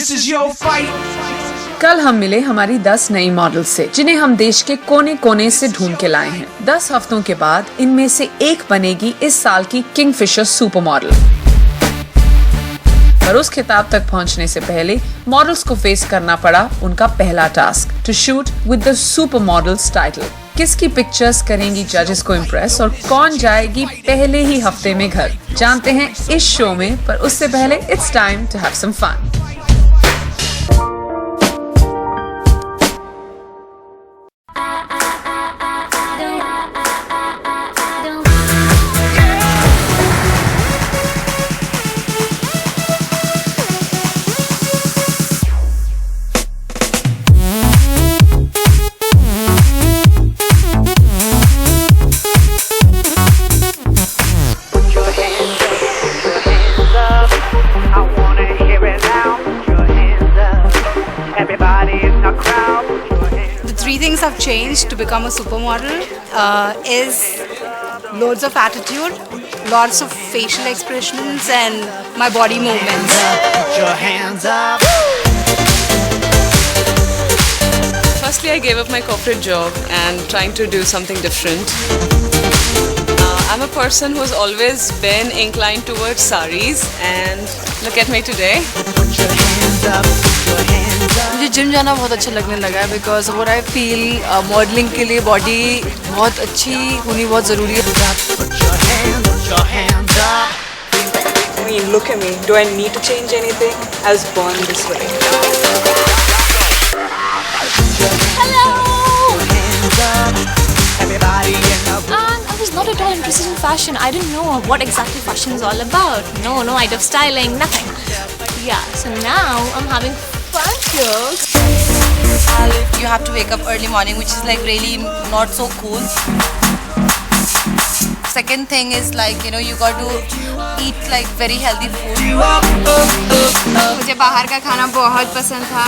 This is your fight. कल हम मिले हमारी 10 नई मॉडल से जिन्हें हम देश के कोने कोने से ढूंढ के लाए हैं। 10 हफ्तों के बाद इनमें से एक बनेगी इस साल की किंगफिशर सुपर मॉडल। पर उस खिताब तक पहुंचने से पहले मॉडल्स को फेस करना पड़ा उनका पहला task, to shoot with the super models title. किसकी पिक्चर्स करेंगी जजेस को इम्प्रेस और कौन जाएगी पहले ही हफ्ते में घर, जानते हैं इस शो में। पर उससे पहले it's time to have some fun. Have changed to become a supermodel is loads of attitude, lots of facial expressions and my body movements. Put your hands up. Firstly, I gave up my corporate job and trying to do something different. I'm a person who's always been inclined towards saris and look at me today. Put your hands up. Put your hands up. मुझे gym जाना बहुत अच्छा लगने लगा है because what I feel modelling के लिए body बहुत अच्छी होनी बहुत ज़रूरी है। Put your hands up. I mean, look at me. Do I need to change anything? I was born this way. Hello! Hands up. Everybody in the room. I was not at all interested in fashion. I didn't know what exactly fashion is all about. No idea of styling, nothing. Yeah, so now I'm having fun jokes. You have to wake up early morning, which is like really not so cool. Second thing is like, you know, you got to eat like very healthy food. मुझे बाहर का खाना बहुत पसंद था।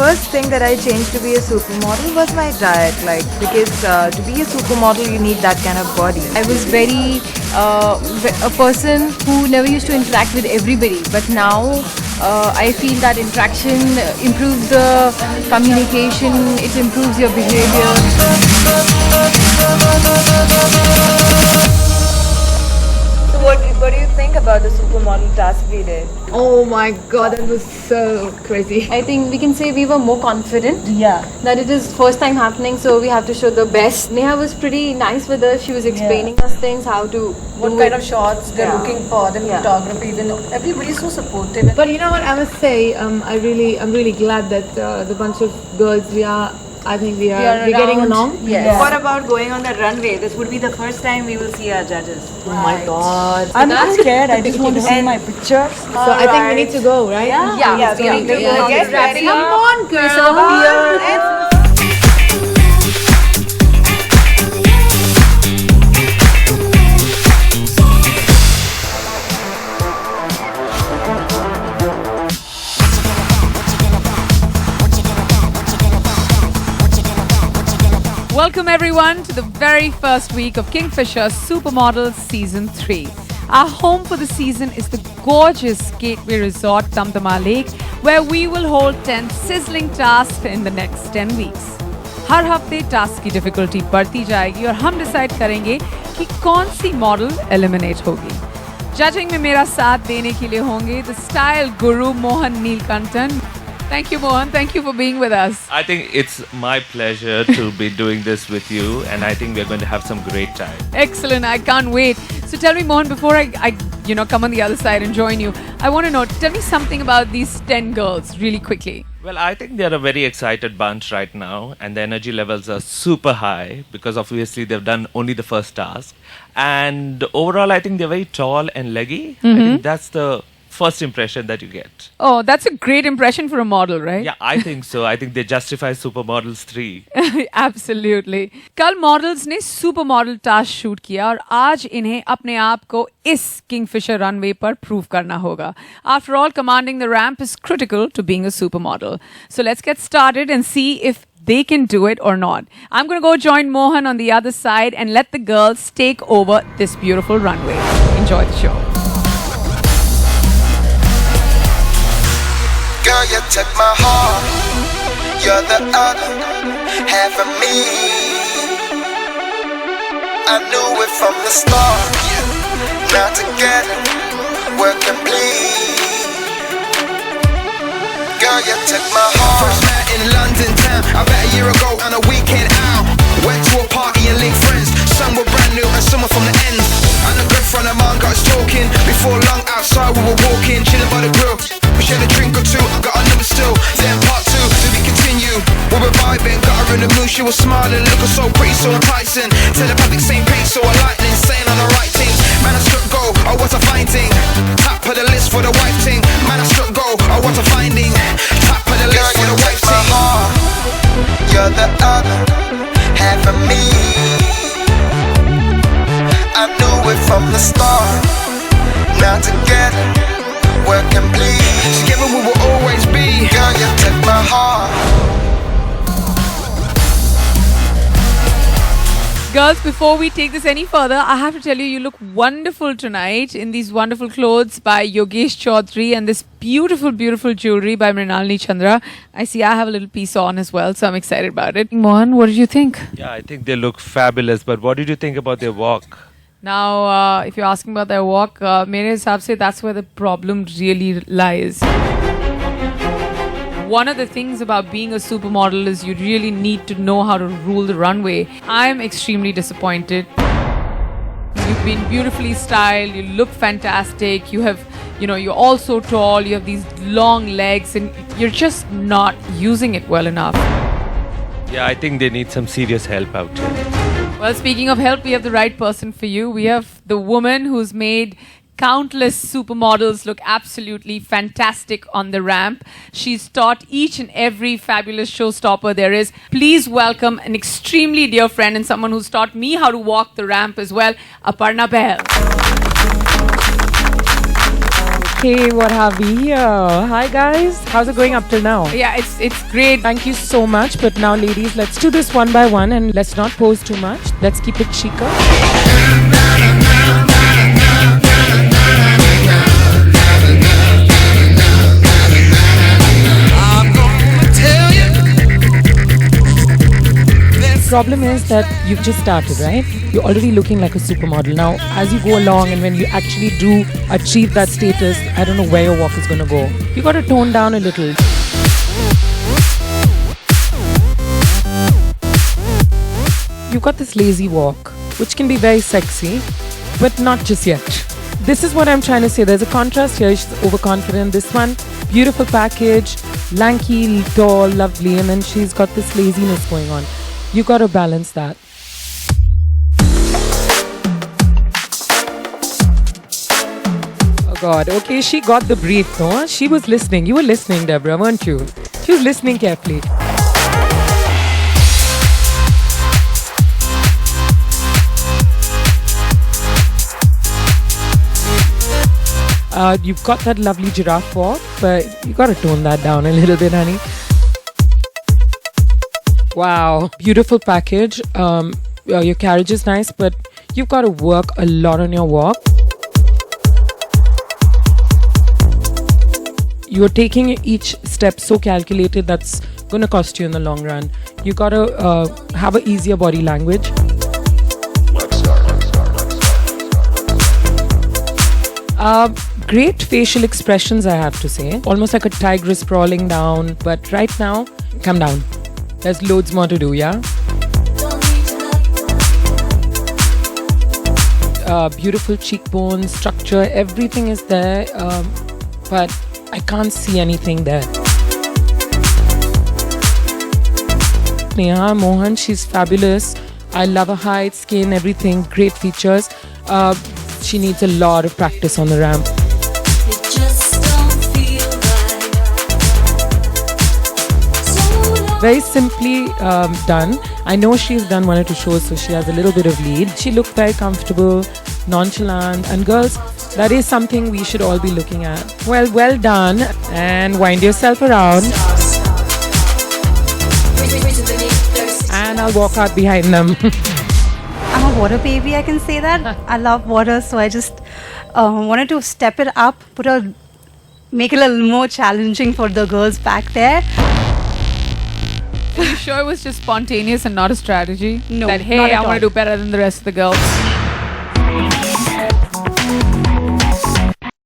First thing that I changed to be a supermodel was my diet, like because to be a supermodel you need that kind of body. I was very a person who never used to interact with everybody, but now I feel that interaction improves the communication, it improves your behavior. So what do you think about the supermodel task we did? Oh my god, that was so crazy. I think we can say we were more confident. Yeah. That it is first time happening, so we have to show the best. Neha was pretty nice with us. She was explaining us things, how to What do kind it. of shots they're looking for, the photography, everybody's so supportive. But you know what I must say, I'm really glad that the bunch of girls I think we're getting along. Yes. What about going on the runway? This would be the first time we will see our judges. Oh my god. I'm not scared. I just want to see my picture. So I think we need to go, right? Yeah, we need to go. Get ready. Come on, girl. Welcome everyone to the very first week of Kingfisher Supermodels Season 3. Our home for the season is the gorgeous Gateway Resort, Tamtama Lake, where we will hold 10 sizzling tasks in the next 10 weeks. हर हफ्ते task की difficulty बढ़ती जाएगी और हम decide करेंगे कि कौन सी model eliminate होगी। जजिंग में मेरा साथ देने के लिए होंगे the style Guru Mohan Neelakantan. Thank you, Mohan. Thank you for being with us. I think it's my pleasure to be doing this with you, and I think we're going to have some great time. Excellent. I can't wait. So tell me, Mohan, before I come on the other side and join you, I want to know, tell me something about these 10 girls really quickly. Well, I think they're a very excited bunch right now, and the energy levels are super high because obviously they've done only the first task. And overall, I think they're very tall and leggy. I think that's the first impression that you get. Oh, that's a great impression for a model, right? Yeah, I think so. I think they justify Supermodels 3. Absolutely. कल models ने super model task shoot किया और आज इन्हें अपने आप को इस किंगफिशर रनवे पर प्रूव करना होगा. After all, commanding the ramp is critical to being a supermodel. So let's get started and see if they can do it or not. I'm going to go join Mohan on the other side and let the girls take over this beautiful runway. Enjoy the show. Girl, you took my heart. You're the other half of me. I knew it from the start. Now together we're complete. Girl, you took my heart. First met in London town, about a year ago on a weekend out. Went to a party and linked friends. Some were brand new and some were from the ends. And a good friend of mine got us talking. Before long outside we were walking, chilling by the grill. We shared a drink or two, I got a number still. Then part two, to be continued. We were vibing, got her in the mood. She was smiling, looking so pretty, so enticing. Telepathic, same pace, so a lightning. Saying on the right things. Man, I struck gold, oh what a finding. Top of the list for the wife thing. Man, I struck gold, oh what a finding. Top of the list for the wife thing. You're the other half of me. I knew it from the start. Now together we're complete. Together we will always be. Girl, you took my heart. Girls, before we take this any further, I have to tell you, you look wonderful tonight in these wonderful clothes by Yogesh Chaudhary and this beautiful, beautiful jewelry by Mrinalini Chandra. I see I have a little piece on as well, so I'm excited about it. Mohan, what did you think? Yeah, I think they look fabulous. But what did you think about their walk? Now, if you're asking about their walk, mere hisab se, that's where the problem really lies. One of the things about being a supermodel is you really need to know how to rule the runway. I'm extremely disappointed. You've been beautifully styled, you look fantastic, you have, you're all so tall, you have these long legs and you're just not using it well enough. Yeah, I think they need some serious help out here. Well, speaking of help, we have the right person for you. We have the woman who's made countless supermodels look absolutely fantastic on the ramp. She's taught each and every fabulous showstopper there is. Please welcome an extremely dear friend and someone who's taught me how to walk the ramp as well, Aparna Bahl. Hey, what have we here? Hi guys, how's it going up till now? Yeah, it's great. Thank you so much. But now ladies, let's do this one by one and let's not pose too much. Let's keep it chica. Problem is that you've just started, right? You're already looking like a supermodel. Now, as you go along and when you actually do achieve that status, I don't know where your walk is going to go. You got to tone down a little. You've got this lazy walk, which can be very sexy, but not just yet. This is what I'm trying to say. There's a contrast here. She's overconfident. This one, beautiful package, lanky, tall, lovely, and then she's got this laziness going on. You got to balance that. Oh God, okay, she got the brief, no? She was listening. You were listening, Deborah, weren't you? She was listening carefully. You've got that lovely giraffe walk, but you got to tone that down a little bit, honey. Wow, beautiful package. Your carriage is nice, but you've got to work a lot on your walk. You're taking each step so calculated that's going to cost you in the long run. You got to have an easier body language. Great facial expressions, I have to say. Almost like a tigress sprawling down, but right now, come down. There's loads more to do, yeah? Beautiful cheekbones, structure, everything is there, but I can't see anything there. Neha, Mohan, she's fabulous. I love her height, skin, everything, great features. She needs a lot of practice on the ramp. Very simply done. I know she's done one or two shows, so she has a little bit of lead. She looked very comfortable, nonchalant, and girls, that is something we should all be looking at. Well done, and wind yourself around. And I'll walk out behind them. I'm a water baby, I can say that. I love water, so I just wanted to step it up, put a make it a little more challenging for the girls back there. Are you sure it was just spontaneous and not a strategy? No, That, hey, not at I want all. to do better than the rest of the girls.